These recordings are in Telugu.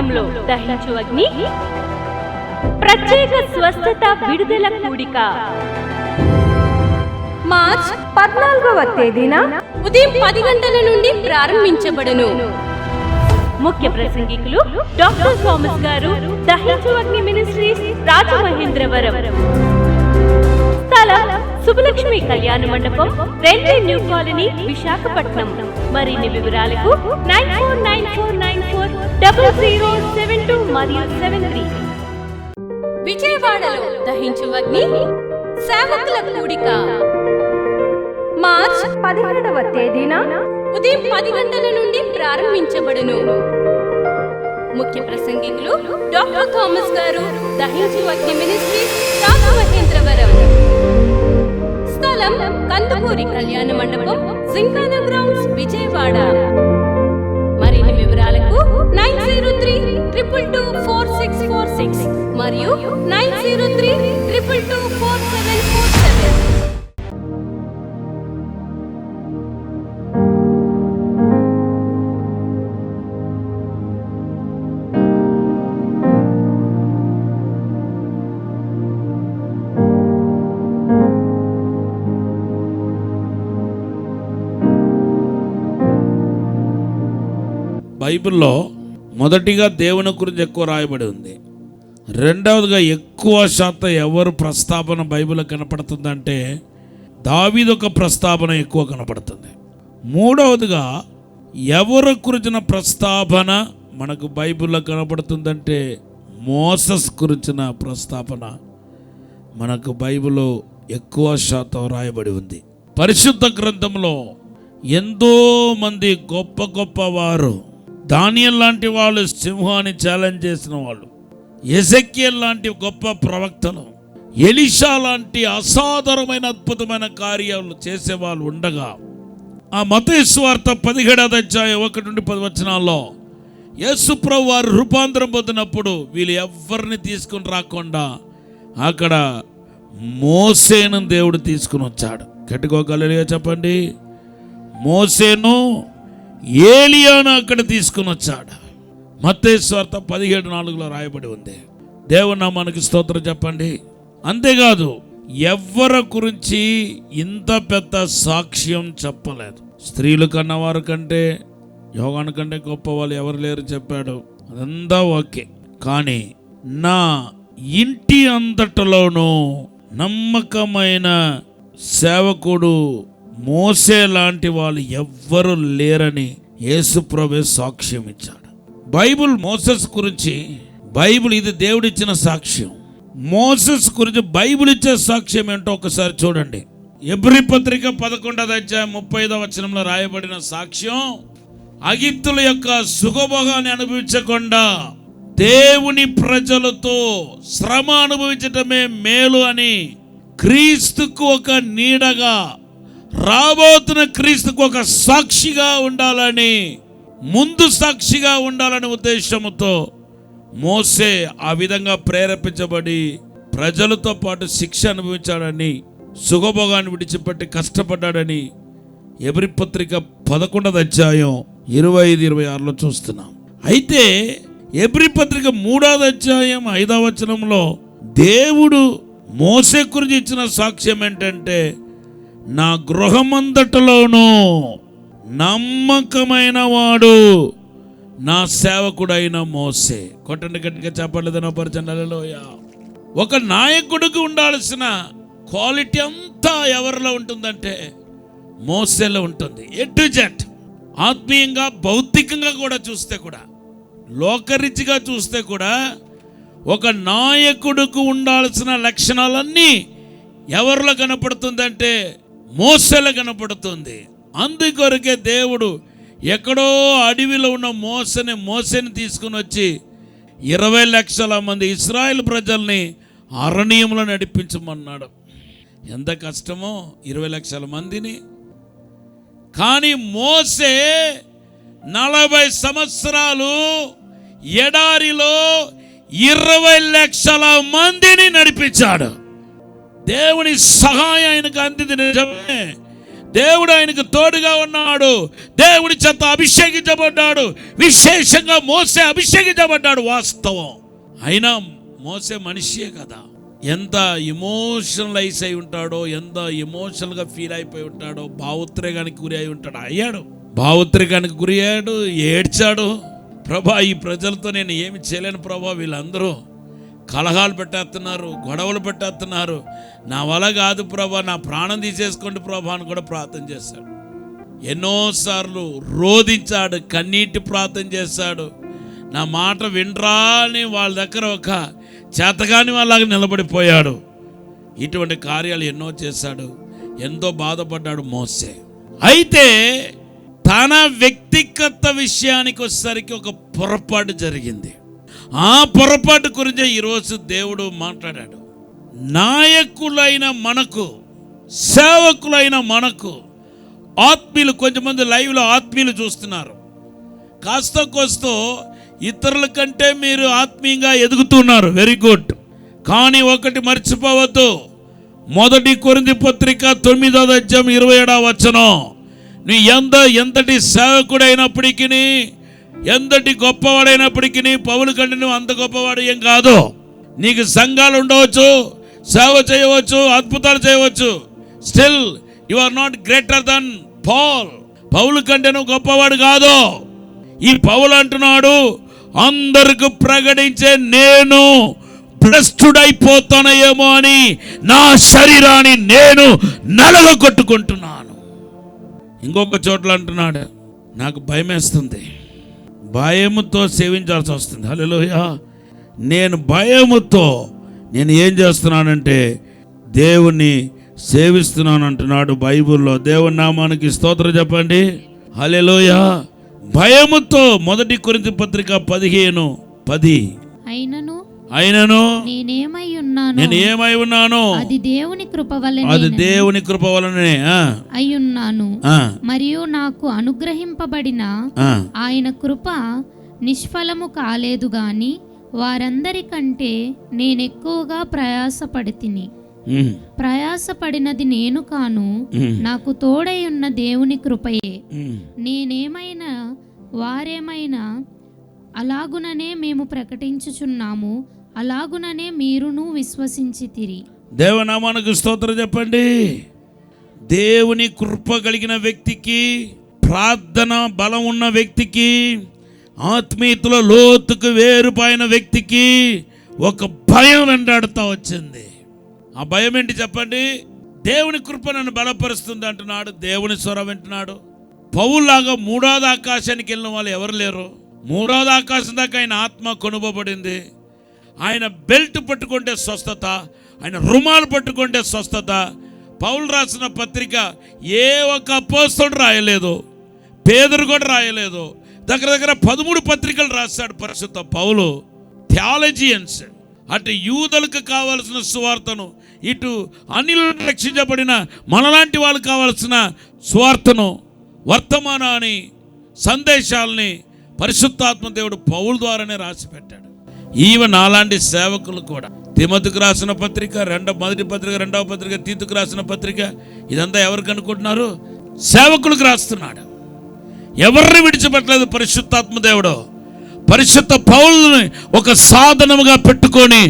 పట్నంలో దహించు అగ్ని ప్రత్యేక స్వస్థత విడుదల కూడిక మార్చ్ 14వ తేదీన ఉదయం 10 గంటల నుండి ప్రారంభించబడును. ముఖ్య ప్రసంగికులు డాక్టర్ థామస్ గారు, దహించు అగ్ని మినిస్ట్రీస్, రాజమహేంద్రవరం. స్థలం సుబ్బలక్ష్మి కళ్యాణ మండపం, రైల్వే న్యూ కాలనీ, విశాఖపట్నం. మరిన్ని వివరాలకు 9494940072 మరియు 73. విజయవాడలో దహించు అగ్ని సేవకుల కూడిక మార్చ్ 17వ తేదీన ఉదయం 10 గంటల నుండి ప్రారంభించబడును. ముఖ్య ప్రసంగికులు డాక్టర్ థామస్ గారు, దహించు అగ్ని మినిస్ట్రీస్, రాజమహేంద్రవరం. స్థలం కందుకూరి కళ్యాణ మండపం, జింకానా గ్రౌండ్స్, విజయవాడ. మరిన్ని వివరాలకు 9032224646 మరియు 9032224747. బైబిల్లో మొదటిగా దేవుని గురించి ఎక్కువ రాయబడి ఉంది. రెండవదిగా ఎక్కువ శాతం ఎవరు ప్రస్తావన బైబిల్లో కనపడుతుందంటే దావీదు ఒక ప్రస్తావన ఎక్కువ కనపడుతుంది. మూడవదిగా ఎవరు గురించిన ప్రస్తావన మనకు బైబిల్లో కనపడుతుందంటే మోసెస్ గురించిన ప్రస్తావన మనకు బైబిల్లో ఎక్కువ శాతం రాయబడి ఉంది. పరిశుద్ధ గ్రంథంలో ఎంతో మంది గొప్ప గొప్ప వారు, దానియేలు లాంటి వాళ్ళు సింహాన్ని ఛాలెంజ్ చేసిన వాళ్ళు, ఎజెకియల్ లాంటి గొప్ప ప్రవక్తలు, ఎలీషా లాంటి అసాధారణమైన అద్భుతమైన కార్యాలు చేసేవాళ్ళు ఉండగా, ఆ మత్తయి సువార్త 17వ అధ్యాయం 1-10 యేసుప్రభు వారు రూపాంతరం పొందినప్పుడు వీళ్ళు ఎవరిని తీసుకుని రాకుండా అక్కడ మోసేను దేవుడు తీసుకుని వచ్చాడు. గట్టిగా చెప్పండి. మోసేను ఏలియాను అక్కడ తీసుకుని వచ్చాడు. మత్తయి సువార్త 17:4 రాయబడి ఉంది. దేవుని నామానికి స్తోత్రం చెప్పండి. అంతేకాదు ఎవ్వరి గురించి ఇంత పెద్ద సాక్ష్యం చెప్పలేదు. స్త్రీలు కన్నవారు కంటే, యోగాని కంటే గొప్ప వాళ్ళు ఎవరు లేరు చెప్పాడు. అదంతా ఓకే. కానీ నా ఇంటి అంతటిలోనూ నమ్మకమైన సేవకుడు మోసే లాంటి వాళ్ళు ఎవ్వరు లేరని యేసుప్రభువే సాక్ష్యం ఇచ్చాడు. బైబిల్ మోసెస్ గురించి, బైబిల్ ఇది దేవుడిచ్చిన సాక్ష్యం. మోసెస్ గురించి బైబిల్ ఇచ్చే సాక్ష్యం ఏంటో ఒకసారి చూడండి. ఎబ్రీ పత్రిక 11వ అధ్యాయం 35వ వచనంలో రాయబడిన సాక్ష్యం, అగిత్తుల యొక్క సుఖభోగాన్ని అనుభవించకుండా దేవుని ప్రజలతో శ్రమ అనుభవించటమే మేలు అని, క్రీస్తుకు ఒక నీడగా, రాబోతున్న క్రీస్తుకు ఒక సాక్షిగా ఉండాలని, ముందు సాక్షిగా ఉండాలనే ఉద్దేశంతో మోసే ఆ విధంగా ప్రేరేపించబడి ప్రజలతో పాటు శిక్ష అనుభవించాడని, సుఖభోగాన్ని విడిచిపెట్టి కష్టపడ్డాడని ఎబ్రీ పత్రిక 11వ అధ్యాయం 25-26 చూస్తున్నాం. అయితే ఎబ్రీ పత్రిక 3వ అధ్యాయం 5వ వచనంలో దేవుడు మోసే గురించి ఇచ్చిన సాక్ష్యం ఏంటంటే, నా గృహమంతటిలోనూ నమ్మకమైన వాడు నా సేవకుడైన మోసే. కొట్టండి గట్టిగా చెప్పలేదనో పరిచయం. హల్లెలూయా. ఒక నాయకుడికి ఉండాల్సిన క్వాలిటీ అంతా ఎవరిలో ఉంటుందంటే మోసేలో ఉంటుంది. A to Z. ఆత్మీయంగా, భౌతికంగా కూడా చూస్తే, కూడా లోకరీతిగా చూస్తే కూడా ఒక నాయకుడికి ఉండాల్సిన లక్షణాలన్నీ ఎవరిలో కనపడుతుందంటే మోసేలో కనపడుతుంది. అందుకొరకే దేవుడు ఎక్కడో అడవిలో ఉన్న మోసేని తీసుకుని వచ్చి 20 లక్షల మంది ఇశ్రాయేల్ ప్రజల్ని అరణ్యంలో నడిపించమన్నాడు. ఎంత కష్టమో 20 లక్షల మందిని. కానీ మోసే 40 సంవత్సరాలు ఎడారిలో 20 లక్షల మందిని నడిపించాడు. దేవుని సహాయం ఆయనకు అందింది నిజమే. దేవుడు ఆయనకు తోడుగా ఉన్నాడు. దేవుడి చేత అభిషేకించబడ్డాడు. విశేషంగా మోసే అభిషేకించబడ్డాడు. వాస్తవం. అయినా మోసే మనిషియే కదా. ఎంత ఎమోషనలైజ్ అయి ఉంటాడో, ఎంత ఎమోషనల్గా ఫీల్ అయిపోయి ఉంటాడో, భావోద్రేకానికి గురి అయి ఉంటాడు. అయ్యాడు, భావోద్రేకానికి గురి అయ్యాడు, ఏడ్చాడు. ప్రభా, ఈ ప్రజలతో నేను ఏమి చేయలేను ప్రభా, వీళ్ళందరూ కలహాలు పెట్టేస్తున్నారు, గొడవలు పెట్టేస్తున్నారు, నా వల్ల కాదు ప్రభా, నా ప్రాణం తీసేసుకోండి ప్రభా అని కూడా ప్రార్థన చేశాడు. ఎన్నోసార్లు రోధించాడు, కన్నీటి ప్రార్థన చేశాడు. నా మాట వినరా అని వాళ్ళ దగ్గర ఒక చేతగాని వాళ్ళగా నిలబడిపోయాడు. ఇటువంటి కార్యాలు ఎన్నో చేశాడు. ఎంతో బాధపడ్డాడు మోసే. అయితే తన వ్యక్తిగత విషయానికి వచ్చేసరికి ఒక పొరపాటు జరిగింది. ఆ పొరపాటు గురించి ఈరోజు దేవుడు మాట్లాడాడు. నాయకులైన మనకు, సేవకులైన మనకు, ఆత్మీయులు, కొంతమంది లైవ్లో ఆత్మీయులు చూస్తున్నారు. కాస్త కోస్తో ఇతరుల కంటే మీరు ఆత్మీయంగా ఎదుగుతున్నారు, వెరీ గుడ్. కానీ ఒకటి మర్చిపోవద్దు, 1 కొరింథీ పత్రిక 9వ అధ్యాయం 27వ వచనం, నీ ఎంతటి సేవకుడైనప్పటికీ, ఎంతటి గొప్పవాడైనప్పటికీ, పౌలు కంటే నువ్వు అంత గొప్పవాడు ఏం కాదు. నీకు సంఘాలు ఉండవచ్చు, సేవ చేయవచ్చు, అద్భుతాలు చేయవచ్చు, still you are not greater than Paul. పౌలు కంటే నువ్వు గొప్పవాడు కాదు. ఈ పౌలు అంటున్నాడు, అందరికి ప్రకటించే నేను భ్రష్టుడైపోతానేమో అని నా శరీరాన్ని నేను నలగొట్టుకుంటున్నాను. ఇంకొక చోట్ల అంటున్నాడు, నాకు భయమేస్తుంది, భయముతో సేవించాల్సి వస్తుంది. హల్లెలూయా. నేను భయముతో నేను ఏం చేస్తున్నానంటే దేవుణ్ణి సేవిస్తున్నాను అంటున్నాడు బైబిల్లో. దేవుని నామానికి స్తోత్రం చెప్పండి. హల్లెలూయా. భయముతో 1 కొరింథీ పత్రిక 15:10, అయినను నేను ఏమై ఉన్నాను అది దేవుని కృప వలనే అయ్యున్నాను. మరియు నాకు అనుగ్రహింపబడిన ఆయన కృప నిష్ఫలము కాలేదు గాని వారందరికంటే నేనెక్కువగా ప్రయాసపడితిని. ప్రయాసపడినది నేను కాను, నాకు తోడై ఉన్న దేవుని కృపయే. నేనేమైనా వారేమైనా అలాగుననే మేము ప్రకటించుచున్నాము, అలాగుననే మీరును విశ్వసించితిరి. దేవనామానికి స్తోత్రం చెప్పండి. దేవుని కృప కలిగిన వ్యక్తికి, ప్రార్థన బలం ఉన్న వ్యక్తికి, ఆత్మీయతలో లోతుకు వేరుపైన వ్యక్తికి ఒక భయం వెంటాడుతూ వచ్చింది. ఆ భయం ఏంటి చెప్పండి? దేవుని కృప నన్ను బలపరుస్తుంది అంటున్నాడు. దేవుని స్వరం వింటున్నాడు. పౌల్లాగా 3వ ఆకాశానికి వెళ్ళిన వాళ్ళు ఎవరు లేరు. 3వ ఆకాశం దాకా ఆయన ఆత్మ కొనుగోబడింది. ఆయన బెల్ట్ పట్టుకుంటే స్వస్థత, ఆయన రుమాలు పట్టుకుంటే స్వస్థత. పౌలు రాసిన పత్రిక ఏ ఒక్క అపోస్తలుడు రాయలేదు, పేదరు కూడా రాయలేదు. దగ్గర 13 పత్రికలు రాశాడు పరిశుద్ధ పౌలు. థియాలజియన్స్, అటు యూదులకు కావాల్సిన సువార్తను, ఇటు అన్యులను రక్షించబడిన మనలాంటి వాళ్ళకు కావాల్సిన సువార్తను, వర్తమానాన్ని, సందేశాలని పరిశుద్ధాత్మ దేవుడు పౌలు ద్వారానే రాసి పెట్టాడు. ఈవెన్ అలాంటి సేవకులు కూడా తిమోతికి రాసిన పత్రిక, 1 పత్రిక, 2వ పత్రిక, తీతుకు రాసిన పత్రిక, ఇదంతా ఎవరికి అనుకుంటున్నారు? సేవకులకు రాస్తున్నాడు. ఎవరిని విడిచిపెట్టలేదు పరిశుద్ధాత్మ దేవుడు. పరిశుద్ధ పౌలుని ఒక సాధనముగా పెట్టుకొని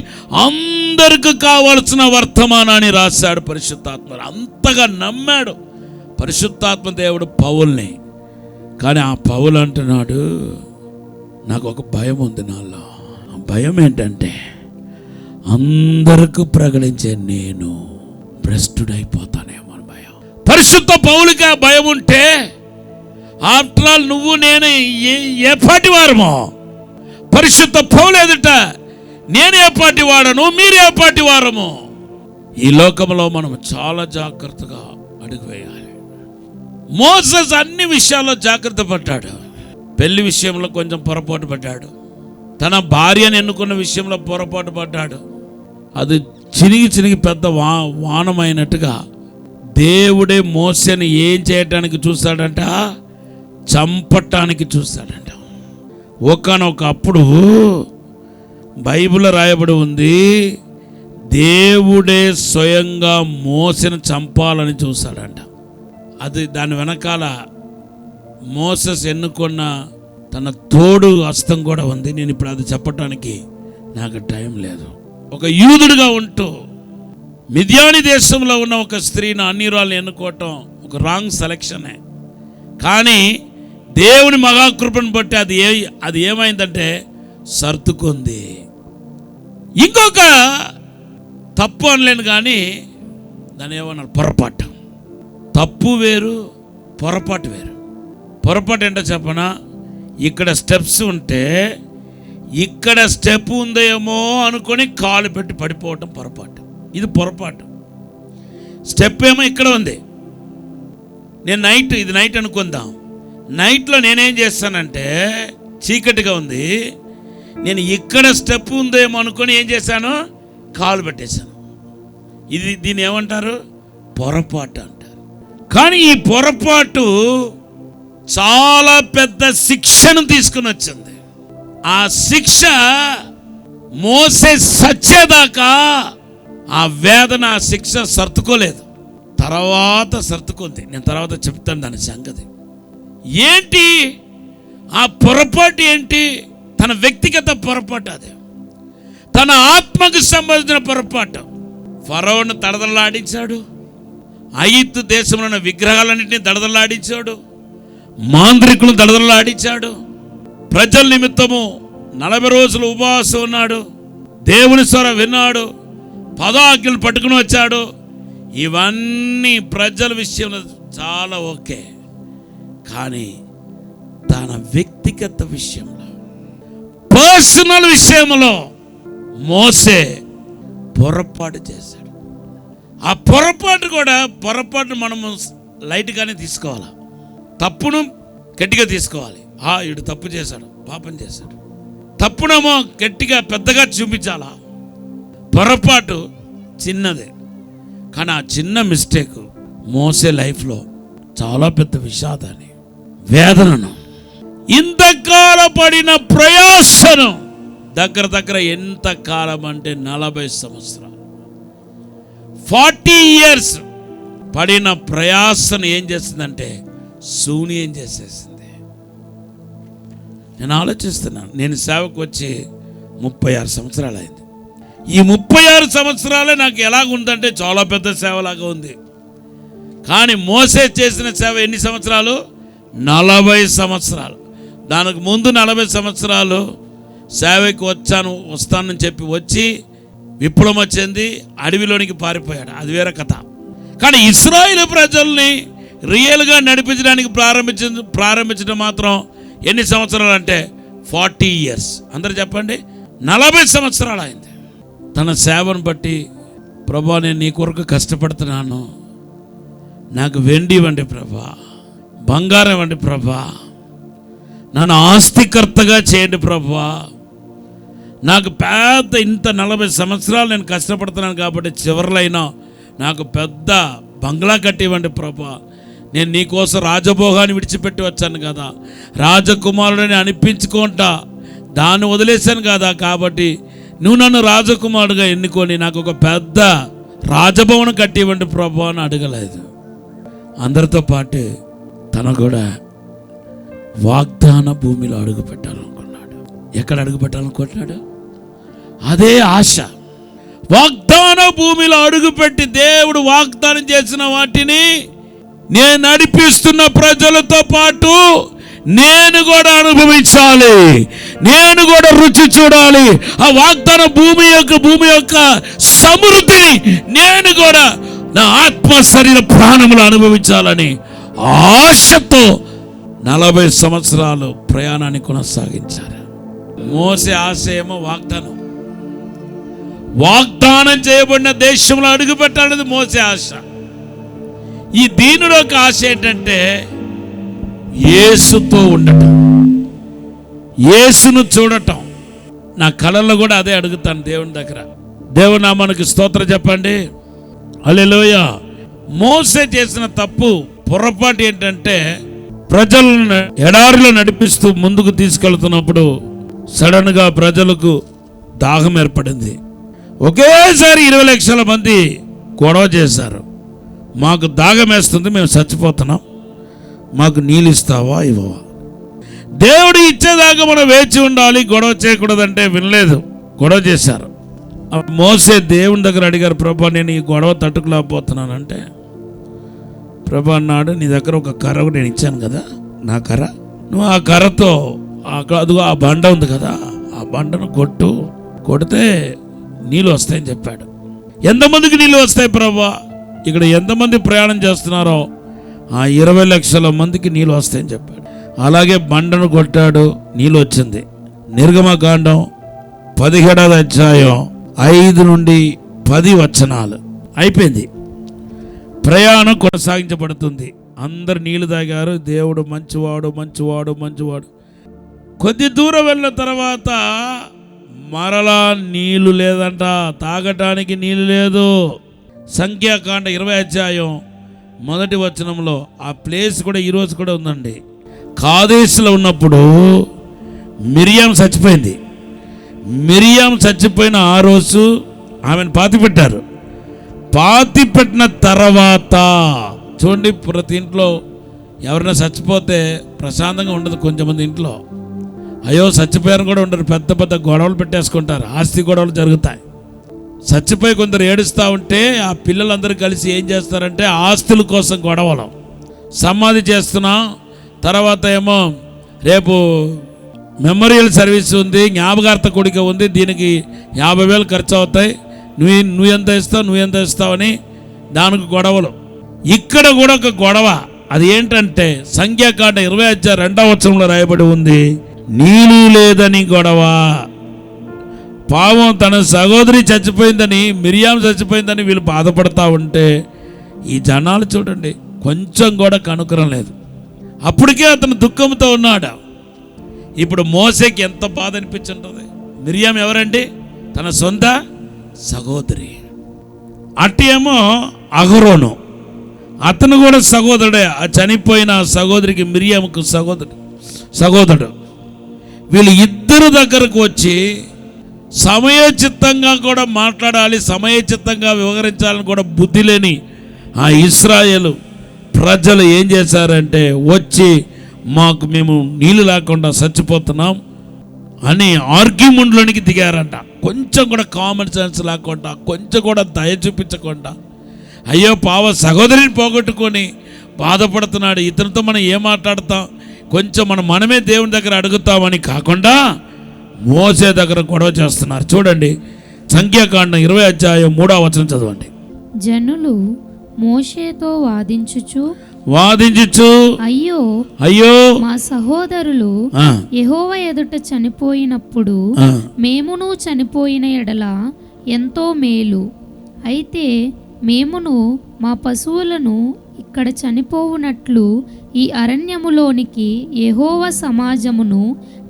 అందరికి కావాల్సిన వర్తమానాన్ని రాశాడు పరిశుద్ధాత్మ. అంతగా నమ్మాడు పరిశుద్ధాత్మ దేవుడు పౌల్ని. కానీ ఆ పౌలు అంటున్నాడు, నాకు ఒక భయం ఉంది నాలో. ఆ భయం ఏంటంటే అందరికి ప్రకటించే నేను భ్రష్టుడైపోతానేమో అని భయం. పరిశుద్ధ పౌలుకి ఆ భయం ఉంటే, ఆఫ్టర్ ఆల్ నువ్వు నేను ఏ పాటి వారమో? పరిశుద్ధ పౌలు ఎదుట నేను ఏ పాటి వాడను, మీరు ఏ పాటి వారము? ఈ లోకంలో మనం చాలా జాగ్రత్తగా అడుగు వేయాలి. మోసెస్ అన్ని విషయాల్లో జాగ్రత్త పడ్డాడు. పెళ్లి విషయంలో కొంచెం పొరపాటు పడ్డాడు. తన భార్యను ఎన్నుకున్న విషయంలో పొరపాటు పడ్డాడు. అది చినిగి పెద్ద వానమైనట్టుగా దేవుడే మోసెని ఏం చేయటానికి చూస్తాడంట? చంపటానికి చూస్తాడంట. ఒక్కనొకప్పుడు బైబిల్ రాయబడి ఉంది, దేవుడే స్వయంగా మోసెను చంపాలని చూస్తాడంట. అది దాని వెనకాల మోసెస్ ఎన్నుకున్న తన తోడు హస్తం కూడా ఉంది. నేను ఇప్పుడు అది చెప్పటానికి నాకు టైం లేదు. ఒక యూదుడుగా ఉంటూ మిద్యాని దేశంలో ఉన్న ఒక స్త్రీని అన్యురాలను ఎన్నుకోవటం ఒక రాంగ్ సెలక్షనే. కానీ దేవుని మహాకృపను బట్టి అది ఏమైందంటే సర్దుకుంది. ఇంకొక తప్పు అనలేను కానీ దాన్ని ఏమన్నారు, పొరపాటు. తప్పు వేరు, పొరపాటు వేరు. పొరపాటు ఏంటో చెప్పనా, ఇక్కడ స్టెప్స్ ఉంటే ఇక్కడ స్టెప్ ఉందేమో అనుకొని కాలు పెట్టి పడిపోవటం పొరపాటు. ఇది పొరపాటు. స్టెప్ ఏమో ఇక్కడ ఉంది, ఇది నైట్ అనుకుందాం. నైట్లో నేనేం చేస్తానంటే చీకటిగా ఉంది, నేను ఇక్కడ స్టెప్ ఉందేమో అనుకొని ఏం చేశాను, కాలు పెట్టేశాను. దీన్ని ఏమంటారు, పొరపాటు అంటారు. కానీ ఈ పొరపాటు చాలా పెద్ద శిక్షను తీసుకుని వచ్చింది. ఆ శిక్ష మోసే సచ్చేదాకా ఆ వేదన, ఆ శిక్ష సర్దుకోలేదు. తర్వాత సర్దుకుంది. నేను తర్వాత చెప్తాను దాని సంగతి ఏంటి. ఆ పొరపాటు ఏంటి? తన వ్యక్తిగత పొరపాటు, అది తన ఆత్మకు సంబంధించిన పొరపాటు. ఫరోను దడదలాడించాడు, ఐగుప్తు దేశంలో ఉన్న విగ్రహాలన్నింటినీ దడదలాడించాడు, మాంత్రికులను దడదలాడించాడు, ప్రజల నిమిత్తము 40 రోజులు ఉపవాసం ఉన్నాడు, దేవుని స్వరం విన్నాడు, 10 ఆజ్ఞలు పట్టుకుని వచ్చాడు. ఇవన్నీ ప్రజల విషయంలో చాలా ఓకే. కానీ తన వ్యక్తిగత విషయంలో, పర్సనల్ విషయంలో మోసే పొరపాటు చేశాడు. ఆ పొరపాటు మనము లైట్గానే తీసుకోవాలి, తప్పును గట్టిగా తీసుకోవాలి. వీడు తప్పు చేశాడు, పాపం చేశాడు. తప్పునేమో గట్టిగా పెద్దగా చూపించాలా. పొరపాటు చిన్నదే, కానీ ఆ చిన్న మిస్టేక్ మోసే లైఫ్లో చాలా పెద్ద విషాదాన్ని, వేదనను, ఇంతకాల పడిన ప్రయాసను, దగ్గర ఎంత కాలం అంటే 40 సంవత్సరాలు, 40 years పడిన ప్రయాసను ఏం చేసిందంటే శూన్యం చేసేసింది. నేను ఆలోచిస్తున్నాను, నేను సేవకు వచ్చి 36 సంవత్సరాలు అయింది. ఈ 36 సంవత్సరాలే నాకు ఎలాగుందంటే చాలా పెద్ద సేవలాగా ఉంది. కానీ మోసే చేసిన సేవ ఎన్ని సంవత్సరాలు? 40 సంవత్సరాలు. దానికి ముందు 40 సంవత్సరాలు సేవకి వస్తానని చెప్పి వచ్చి విప్లవం చెంది అడవిలోనికి పారిపోయాడు, అది వేరే కథ. కానీ ఇశ్రాయేలు ప్రజల్ని రియల్గా నడిపించడానికి ప్రారంభించడం మాత్రం ఎన్ని సంవత్సరాలు అంటే 40 years. అందరూ చెప్పండి, 40 సంవత్సరాలు అయింది. తన సేవను బట్టి, ప్రభా నేను నీ కొరకు కష్టపడుతున్నాను, నాకు వెండి ఇవ్వండి ప్రభా, బంగారం ఇవ్వండి ప్రభా, నన్ను ఆస్తికర్తగా చేయండి ప్రభా, నాకు పెద్ద ఇంత 40 సంవత్సరాలు నేను కష్టపడుతున్నాను కాబట్టి చివరిలైనా నాకు పెద్ద బంగ్లా కట్టివ్వండి ప్రభా, నేను నీకోసం రాజభోగాన్ని విడిచిపెట్టి వచ్చాను కదా, రాజకుమారుడిని అనిపించుకుంటా దాన్ని వదిలేశాను కదా, కాబట్టి నువ్వు నన్ను రాజకుమారుడుగా ఎన్నుకొని నాకు ఒక పెద్ద రాజభవనం కట్టివ్వండి ప్రభా అని అడగలేదు. అందరితో పాటు తను కూడా వాగ్దాన భూమిలో అడుగు పెట్టాలనుకున్నాడు. ఎక్కడ అడుగు పెట్టాలనుకుంటున్నాడు? అదే ఆశ. వాగ్దాన భూమిలో అడుగుపెట్టి దేవుడు వాగ్దానం చేసిన వాటిని నేను నడిపిస్తున్న ప్రజలతో పాటు నేను కూడా అనుభవించాలి, నేను కూడా రుచి చూడాలి. ఆ వాగ్దాన భూమి యొక్క సమృద్ధిని నేను కూడా నా ఆత్మ శరీర ప్రాణములు అనుభవించాలని ఆశతో 40 సంవత్సరాలు ప్రయాణాన్ని కొనసాగించారు. మోసే ఆశ ఏమో వాగ్దానం చేయబడిన దేశంలో అడుగు పెట్టాలనేది మోసే ఆశ. ఈ దీనుడు ఒక ఆశ ఏంటంటే యేసుతో ఉండటం, యేసును చూడటం. నా కళల్లో కూడా అదే అడుగుతాను దేవుని దగ్గర. దేవుని నామానికి స్తోత్రం చెప్పండి, హల్లెలూయా. మోసే చేసిన తప్పు, పొరపాటు ఏంటంటే ప్రజలను ఎడారిలో నడిపిస్తూ ముందుకు తీసుకెళ్తున్నప్పుడు సడన్గా ప్రజలకు దాహం ఏర్పడింది. ఒకేసారి 20 లక్షల మంది గొడవ చేశారు. మాకు దాహం వేస్తుంది, మేము చచ్చిపోతున్నాం, మాకు నీళ్ళు ఇస్తావా ఇవ్వవా? దేవుడు ఇచ్చేదాకా మనం వేచి ఉండాలి, గొడవ చేయకూడదంటే వినలేదు, గొడవ చేశారు. మోసే దేవుని దగ్గర అడిగారు, ప్రభా నేను ఈ గొడవ తట్టుకులేకపోతున్నానంటే ప్రభా అన్నాడు, నీ దగ్గర ఒక కర్ర నేను ఇచ్చాను కదా, నా కర్ర, నువ్వు ఆ కర్రతో అదిగో ఆ బండ ఉంది కదా, ఆ బండను కొడితే నీళ్ళు వస్తాయని చెప్పాడు. ఎంతమందికి నీళ్ళు వస్తాయి ప్రభా? ఇక్కడ ఎంతమంది ప్రయాణం చేస్తున్నారో ఆ 20 లక్షల మందికి నీళ్ళు వస్తాయని చెప్పాడు. అలాగే బండను కొట్టాడు, నీళ్ళు వచ్చింది. నిర్గమకాండం 17వ అధ్యాయం 5 నుండి 10 వచనాలు అయిపోయింది. ప్రయాణం కొనసాగించబడుతుంది. అందరు నీళ్లు తాగారు. దేవుడు మంచివాడు. కొద్ది దూరం వెళ్ళిన తర్వాత మరలా నీళ్లు లేదంట, తాగటానికి నీళ్లు లేదు. సంఖ్యాకాండ 20వ అధ్యాయం 1వ వచనంలో ఆ ప్లేస్ కూడా ఈరోజు కూడా ఉందండి. కాదేశులో ఉన్నప్పుడు మిరియాం చచ్చిపోయింది. మిరియాం చచ్చిపోయిన ఆ రోజు ఆమెను పాతిపెట్టారు. పాతిపెట్టిన తర్వాత చూడండి, ప్రతి ఇంట్లో ఎవరైనా చచ్చిపోతే ప్రశాంతంగా ఉండదు. కొంచెమంది ఇంట్లో అయ్యో చచ్చిపోయారు కూడా ఉండరు, పెద్ద పెద్ద గొడవలు పెట్టేసుకుంటారు, ఆస్తి గొడవలు జరుగుతాయి. చచ్చిపోయి కొందరు ఏడుస్తూ ఉంటే ఆ పిల్లలందరూ కలిసి ఏం చేస్తారంటే ఆస్తుల కోసం గొడవలు. సమాధి చేస్తున్నాం, తర్వాత ఏమో రేపు మెమోరియల్ సర్వీస్ ఉంది, జ్ఞాపకార్థ కూడిక ఉంది, దీనికి 50,000 ఖర్చు అవుతాయి, నువ్వు ఎంత ఇస్తావని దానికి గొడవలు. ఇక్కడ కూడా ఒక గొడవ. అది ఏంటంటే సంఖ్యాకాండ 20వ అధ్యాయం 2వ వచనంలో రాయబడి ఉంది, నీళ్ళు లేదని గొడవ. పాపం తన సహోదరి చచ్చిపోయిందని, మిరియాం చచ్చిపోయిందని వీళ్ళు బాధపడతా ఉంటే ఈ జనాలు చూడండి కొంచెం కూడా కనుకరం లేదు. అప్పటికే అతను దుఃఖంతో ఉన్నాడు. ఇప్పుడు మోసేకి ఎంత బాధ అనిపించుంటుంది. మిరియాం ఎవరండి? తన సొంత సహోదరి. అట్టి ఏమో అహరోను, అతను కూడా సహోదరుడే. ఆ చనిపోయిన సహోదరికి మిరియాముకు సహోదరుడు. వీళ్ళు ఇద్దరు దగ్గరకు వచ్చి సమయోచితంగా కూడా మాట్లాడాలి, సమయోచితంగా వివరించాలని కూడా బుద్ధి లేని ఆ ఇశ్రాయేలు ప్రజలు ఏం చేశారంటే వచ్చి మేము నీళ్ళు లేకుండా చచ్చిపోతున్నాం అని ఆర్గ్యుమెంట్లోనికి దిగారంట. కొంచెం కూడా కామన్ సెన్స్ లేకుండా, కొంచెం కూడా దయ చూపించకుండా, అయ్యో పావ సహోదరిని పోగొట్టుకొని బాధపడుతున్నాడు, ఇతనితో మనం ఏం మాట్లాడతాం, కొంచెం మనమే దేవుని దగ్గర అడుగుతామని కాకుండా మోసే దగ్గర గొడవ చేస్తున్నారు. చూడండి సంఖ్యాకాండం 20వ అధ్యాయం 3వ వచనం చదవండి. జనులు మోషేతో వాదించుచు అయ్యో మా సహోదరులు యెహోవా ఎదుట చనిపోయినప్పుడు మేమును చనిపోయిన ఎడల ఎంతో మేలు. అయితే మేమును మా పశువులను ఇక్కడ చనిపోవునట్లు ఈ అరణ్యములోనికి యెహోవా సమాజమును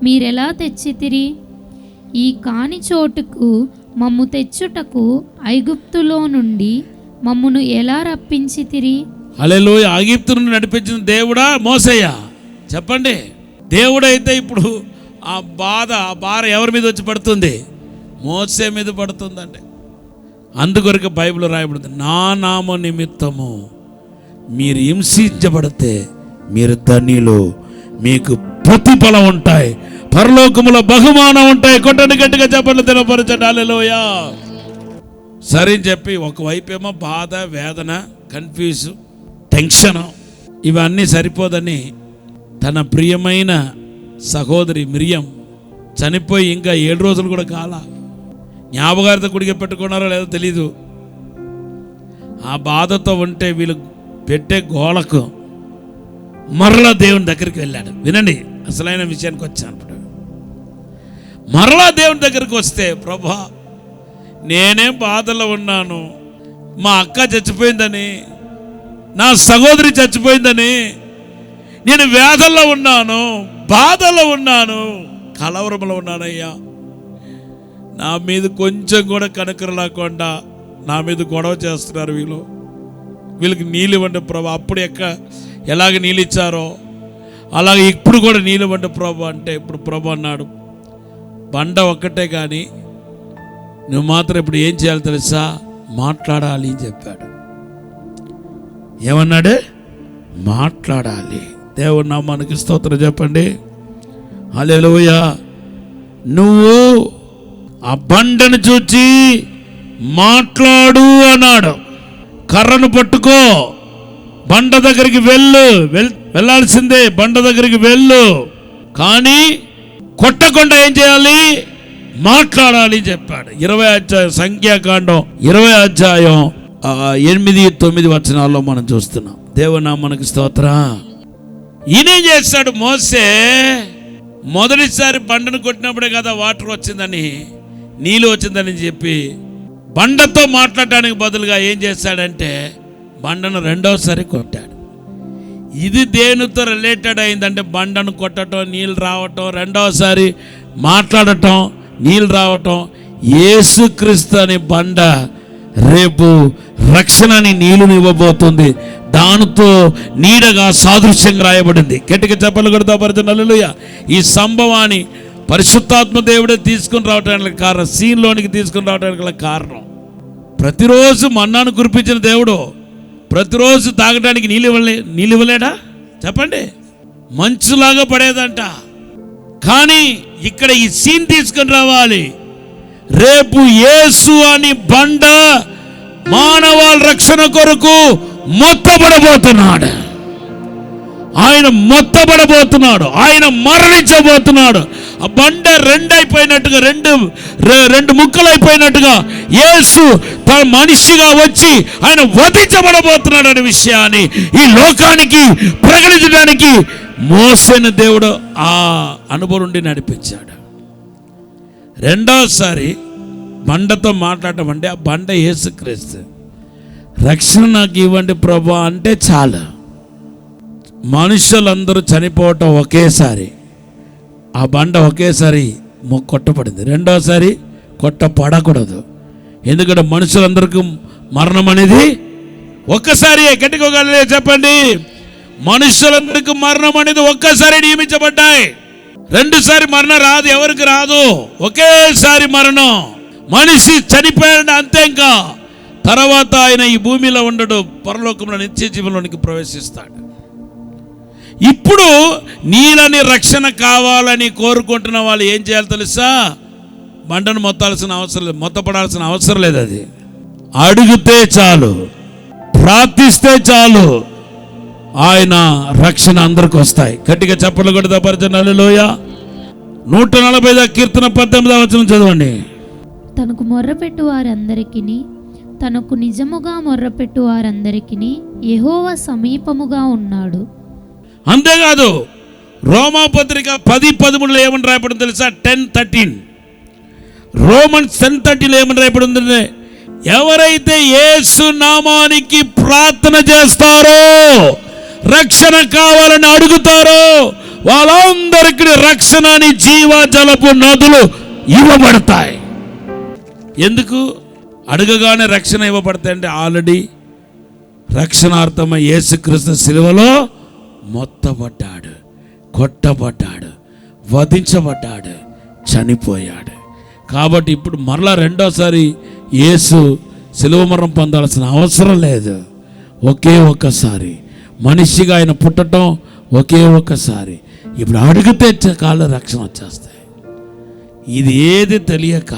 మీరెలా తెచ్చితిరి? ఈ కాని చోటుకు మమ్ము తెచ్చుటకు ఐగుప్తులో నుండి మమ్మును ఎలా రప్పించితిరి? హల్లెలూయా. ఐగుప్తు నుండి నడిపించిన దేవుడా మోసయ్యా? చెప్పండి. దేవుడైతే ఇప్పుడు ఆ భార ఎవరి మీద వచ్చి పడుతుంది? మోసే మీద పడుతుందండి. అందుకొరకు బైబిల్ రాయబడుతుంది, నా నామ నిమిత్తము మీరు హింసించబడితే మీరు ధన్యులు, మీకు ప్రతిఫలం ఉంటాయి, పరలోకములో బహుమానం ఉంటాయి. కొట్టండి గట్టిగా, చెప్పండి, తినపరచండి. హల్లెలూయా. సరే అని చెప్పి ఒకవైపు ఏమో బాధ, వేదన, కన్ఫ్యూజ్, టెన్షన్, ఇవన్నీ సరిపోదని తన ప్రియమైన సహోదరి మిరియం చనిపోయి ఇంకా 7 రోజులు కూడా కాల, జ్ఞాపకార్థ కూడిక పెట్టుకున్నారో లేదో తెలీదు. ఆ బాధతో ఉంటే వీళ్ళు పెట్టే గోళకు మరలా దేవుని దగ్గరికి వెళ్ళాడు. వినండి, అసలైన విషయానికి వచ్చాను. ఇప్పుడు మరలా దేవుని దగ్గరికి వస్తే, ప్రభా నేనేం బాధలో ఉన్నాను, మా అక్క చచ్చిపోయిందని, నా సహోదరి చచ్చిపోయిందని నేను వేదల్లో ఉన్నాను, బాధలో ఉన్నాను, కలవరంలో ఉన్నానయ్యా. నా మీద కొంచెం కూడా కనుకర లేకుండా నా మీద గొడవ చేస్తున్నారు వీళ్ళకి నీళ్ళు ఇవ్వండి ప్రభా. అప్పుడు ఎలాగ నీళ్ళు ఇచ్చారో అలాగే ఇప్పుడు కూడా నీళ్ళు ఇవ్వండి ప్రభా అంటే, ఇప్పుడు ప్రభా అన్నాడు, బండ ఒక్కటే కానీ నువ్వు మాత్రం ఇప్పుడు ఏం చేయాలి తెలుసా? మాట్లాడాలి అని చెప్పాడు. ఏమన్నాడు? మాట్లాడాలి. దేవుని నామానికి స్తోత్రం చెప్పండి. హల్లెలూయా. నువ్వు ఆ బండను చూచి మాట్లాడు అన్నాడు. కర్రను పట్టుకో, బండ దగ్గరికి వెళ్ళాల్సిందే, బండ దగ్గరికి వెళ్ళు, కానీ కొట్టకుండా ఏం చేయాలి? మాట్లాడాలి చెప్పాడు. 20 అధ్యాయం సంఖ్యాకాండం 20 అధ్యాయం 8-9 వచనాల్లో మనం చూస్తున్నాం. దేవుని నామానికి స్తోత్రం. ఈయనేం చేస్తాడు? మోసే మొదటిసారి బండను కొట్టినప్పుడే కదా వాటర్ వచ్చిందని, నీళ్ళు వచ్చిందని చెప్పి బండతో మాట్లాడడానికి బదులుగా ఏం చేశాడంటే బండను రెండోసారి కొట్టాడు. ఇది దేనితో రిలేటెడ్ అయిందంటే బండను కొట్టడం, నీళ్ళు రావటం, రెండోసారి మాట్లాడటం, నీళ్ళు రావటం. యేసుక్రీస్తు అనే బండ రేపు రక్షణని నీళ్ళని ఇవ్వబోతుంది. దానితో నీడగా సాదృశ్యంగా రాయబడింది. గట్టిగా చెప్పలు కొడతా పరిచయం. హల్లెలూయా. ఈ సంభవాన్ని పరిశుద్ధాత్మ దేవుడే తీసుకుని రావడానికి కారణం, సీన్లోనికి తీసుకుని రావడానికి కారణం, ప్రతిరోజు మన్నాను కురిపించిన దేవుడు ప్రతిరోజు తాగడానికి నీళ్ళు ఇవ్వలేడా? చెప్పండి. మంచులాగా పడేదంట. కానీ ఇక్కడ ఈ సీన్ తీసుకుని రావాలి. రేపు యేసు అని బండ మానవాళ రక్షణ కొరకు మొత్తబడబోతున్నాడు. ఆయన మొత్తబడబోతున్నాడు. ఆయన మరణించబోతున్నాడు. ఆ బండ రెండైపోయినట్టుగా, రెండు ముక్కలైపోయినట్టుగా యేసు తన మనిషిగా వచ్చి ఆయన వధించబడబోతున్నాడు అనే విషయాన్ని ఈ లోకానికి ప్రకటించడానికి మోసేను దేవుడు ఆ అనుభవం నుండి నడిపించాడు. రెండోసారి బండతో మాట్లాడటం అంటే ఆ బండ యేసుక్రీస్తు. రక్షణ నాకు ఇవ్వండి ప్రభా అంటే చాలు. మనుషులందరూ చనిపోవటం ఒకేసారి, ఆ బండ ఒకేసారి కొట్టబడింది. రెండోసారి కొట్టపడకూడదు. ఎందుకంటే మనుషులందరికీ మరణం అనేది ఒక్కసారి. గట్టిగా చెప్పండి. మనుషులందరికీ మరణం అనేది ఒక్కసారి నియమించబడ్డాయి. రెండుసారి మరణం రాదు, ఎవరికి రాదు. ఒకేసారి మరణం. మనిషి చనిపోయాడు అంతే. ఇంకా తర్వాత ఆయన ఈ భూమిలో ఉండడు, పరలోకంలో నిత్య జీవంలోనికి ప్రవేశిస్తాడు. ఇప్పుడు నీళ్ళని రక్షణ కావాలని కోరుకుంటున్న వాళ్ళు ఏం చేయాలి తెలుసా? బండను మొత్తపడాల్సిన అవసరం లేదు. అది అడిగితే చాలు, ప్రార్థిస్తే చాలు, ఆయన రక్షణ అందరికి వస్తాయి. గట్టిగా చప్పట్లు కొడతా పరిచయం. హల్లెలూయా. 140 కీర్తన 18వ వచనం చదవండి. తనకు మొర్రపెట్టు వారందరికిని, తనకు నిజముగా మొర్రపెట్టు వారందరికిని యెహోవా సమీపముగా ఉన్నాడు. అంతేకాదు రోమాపత్రిక 10:13 ఏమని రాయబడింది తెలుసా? 10:13 రోమన్స్ 10:13 ఏమని రాయబడింది? ఎవరైతే యేసు నామానికి ప్రార్థన చేస్తారో, రక్షణ కావాలని అడుగుతారో వాళ్ళందరికీ రక్షణ అని జీవజలపు నదులు ఇవ్వబడతాయి. ఎందుకు? అడగగానే రక్షణ ఇవ్వబడతాయి అంటే ఆల్రెడీ రక్షణార్థమై యేసుక్రీస్తు శిలువలో మొత్తబడ్డాడు, కొట్టబడ్డాడు, వధించబడ్డాడు, చనిపోయాడు. కాబట్టి ఇప్పుడు మరలా రెండోసారి యేసు శిలువ మరణం పొందాల్సిన అవసరం లేదు. ఒకే ఒక్కసారి మనిషిగా ఆయన పుట్టడం, ఒకే ఒక్కసారి. ఇప్పుడు అడిగితే కాళ్ళ రక్షణ వచ్చేస్తాయి. ఇది ఏది తెలియక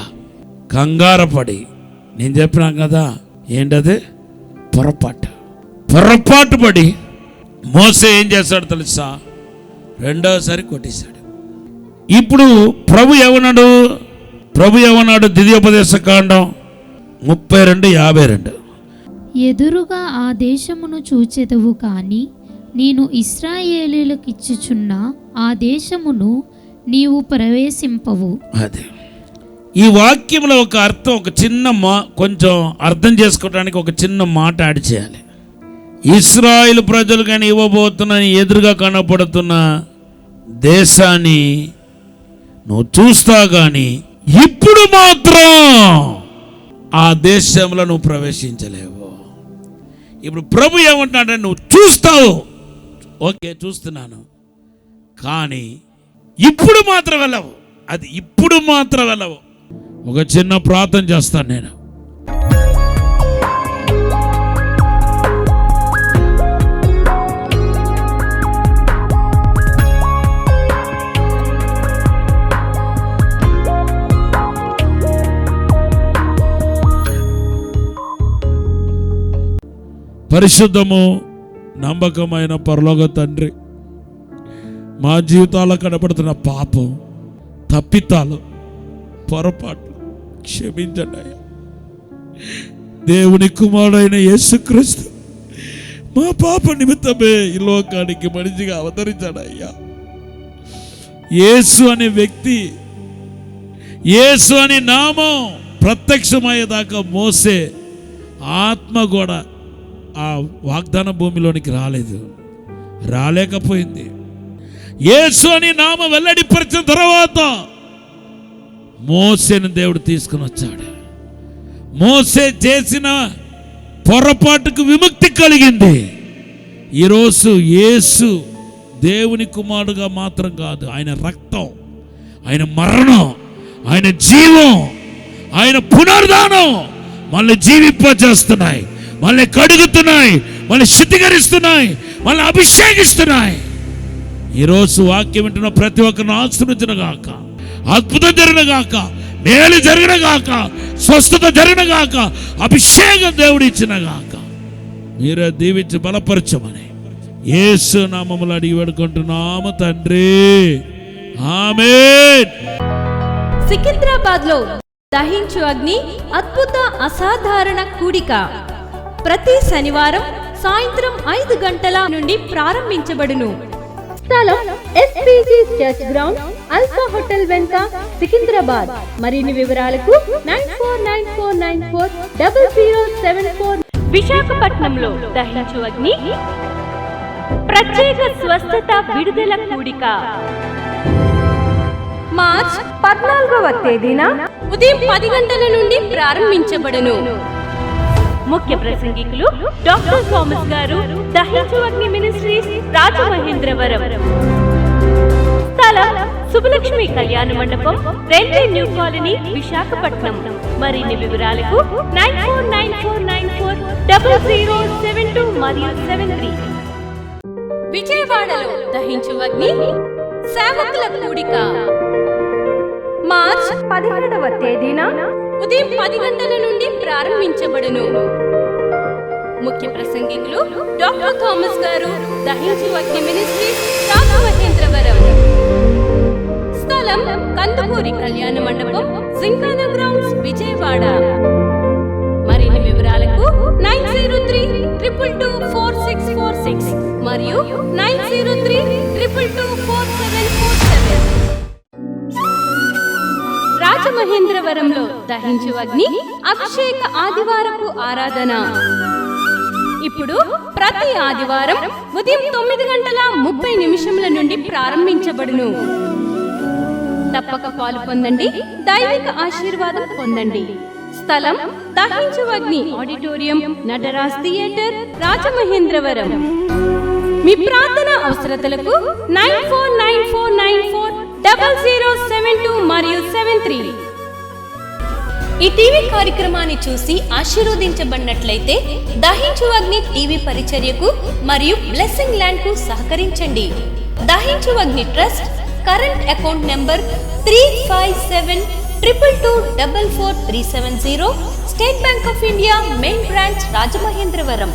కంగారపడి నేను చెప్పినా కదా, ఏంటది? పొరపాటు పడి మోసే ఏం చేస్తాడు తెలుసా? రెండోసారి కొట్టేశాడు. ఇప్పుడు ప్రభు ఏమన్నాడు? ద్వితీయోపదేశ కాండం 32:52 ఎదురుగా ఆ దేశమును చూచెదవు కాని నేను ఇశ్రాయేలీయులకిచ్చుచున్న ఆ దేశమును నీవు ప్రవేశింపవు. అదే ఈ వాక్యంలో ఒక అర్థం, ఒక చిన్న కొంచెం అర్థం చేసుకోవడానికి ఒక చిన్న మాట యాడ్ చేయాలి. ఇశ్రాయేలు ప్రజలు కానీ ఇవ్వబోతున్న ఎదురుగా కనపడుతున్న దేశాన్ని నువ్వు చూస్తావు, కానీ ఇప్పుడు మాత్రం ఆ దేశంలో నువ్వు ప్రవేశించలేవు. ఇప్పుడు ప్రభు ఏమంటున్నాడంటే నువ్వు చూస్తావు, ఓకే చూస్తున్నాను, కానీ ఇప్పుడు మాత్రం వెళ్ళవు. అది ఇప్పుడు మాత్రం వెళ్ళవు. ఒక చిన్న ప్రార్థన చేస్తాను నేను. పరిశుద్ధము నమ్మకమైన పరలోక తండ్రి, మా జీవితాల్లో కనబడుతున్న పాపం, తప్పితాలు, పొరపాట్లు క్షమించండి అయ్యా. దేవుని కుమారుడైన యేసుక్రీస్తు మా పాప నిమిత్తమే ఈ లోకానికి మనిషిగా అవతరించాడు అయ్యా. యేసు అనే వ్యక్తి, యేసు అనే నామం ప్రత్యక్షమయ్యేదాకా మోసే ఆత్మ కూడా ఆ వాగ్దాన భూమిలోనికి రాలేకపోయింది. యేసు అని నామం వెల్లడిపరిచిన తర్వాత మోసేని దేవుడు తీసుకుని వచ్చాడు. మోసే చేసిన పొరపాటుకు విముక్తి కలిగింది. ఈరోజు యేసు దేవుని కుమారుడుగా మాత్రం కాదు, ఆయన రక్తం, ఆయన మరణం, ఆయన జీవం, ఆయన పునరుద్ధానం మళ్ళీ జీవింపజేస్తున్నాయి, మళ్ళీ కడుగుతున్నాయి, మళ్ళీ శుద్ధీకరిస్తున్నాయి, మళ్ళీ అభిషేకిస్తున్నాయి. ఈరోజు వాక్యం వింటున్న ప్రతి ఒక్కరిని ఆశీర్వదించిన గాక, అద్భుతం జరిగిన గాక, మేలు జరిగిన గాక, స్వస్థత జరిగిన గాక, అభిషేకం దేవుడు ఇచ్చిన గాక. మీరే దీవించి బలపరచమని యేసు నామములో అడిగి వేడుకుంటున్నాము తండ్రి, ఆమేన్. సికింద్రాబాద్ లో దహించు అగ్ని అద్భుత అసాధారణ కూడిక ప్రతి శనివారం సాయంత్రం 5 గంటల నుండి ప్రారంభించబడును. స్థలం SPG church ground, alpha hotel వెనుక, సికింద్రాబాద్. మరిన్ని వివరాలకు 9494940074. విశాఖపట్నంలో దహించు అగ్ని ప్రత్యేక స్వస్థత విడుదల కూడిక మార్చ్ 14వ తేదీన ఉదయం 10 గంటల నుండి ప్రారంభించబడును. ముఖ్య ప్రసంగికులు డాక్టర్ థామస్ గారు, దహించు అగ్ని మినిస్ట్రీస్, రాజమహేంద్రవరం. స్థలం శుభలక్ష్మి కళ్యాణ మండపం, రైల్వే న్యూ కాలనీ, విశాఖపట్నం. మరిన్ని వివరాలకు 9494940072 మరియు 73. విజయవాడలో దహించు అగ్ని సేవకుల కూడిక మార్చ్ 17వ తేదీన ఉదయం 10 గంటల నుండి ప్రారంభించబడును. ముఖ్య ప్రసంగికులు డాక్టర్ థామస్ గారు, దహించు అగ్ని మినిస్ట్రీస్, రాజమహేంద్రవరం. స్థలం కందుకూరి కళ్యాణ మండపం, జింకానా గ్రౌండ్స్, విజయవాడ. మరిన్ని వివరాలకు 9032224646 మరియు 9032224747. రాజమహేంద్రవరంలో దహించు అగ్ని అభిషేక ఆదివారపు ఆరాధన ఇప్పుడు ప్రతి ఆదివారం ఉదయం 9:30 నుండి ప్రారంభించబడును. తప్పక పాలు పొందండి, దైవిక ఆశీర్వాదం పొందండి. స్థలం దహించు అగ్ని ఆడిటోరియం, నటరాజ్ థియేటర్, రాజమహేంద్రవరం. మీ ప్రార్థన అవసరతలకు 9494940072 మరియు 73. ఈ టీవీ కార్యక్రమాన్ని చూసి ఆశీర్వదించబడినట్లయితే దహించు అగ్ని టీవీ పరిచర్యకు మరియు బ్లెస్సింగ్ ల్యాండ్ కు సహకరించండి. Dahinchu Agni trust current account number 357222444370, State Bank of India, main branch, Rajamahendravaram.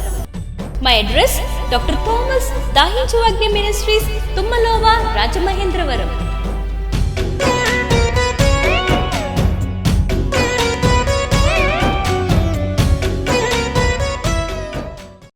My address doctor Thomas, Dahinchu Agni ministries, తుమ్మలోవా, Rajamahendravaram.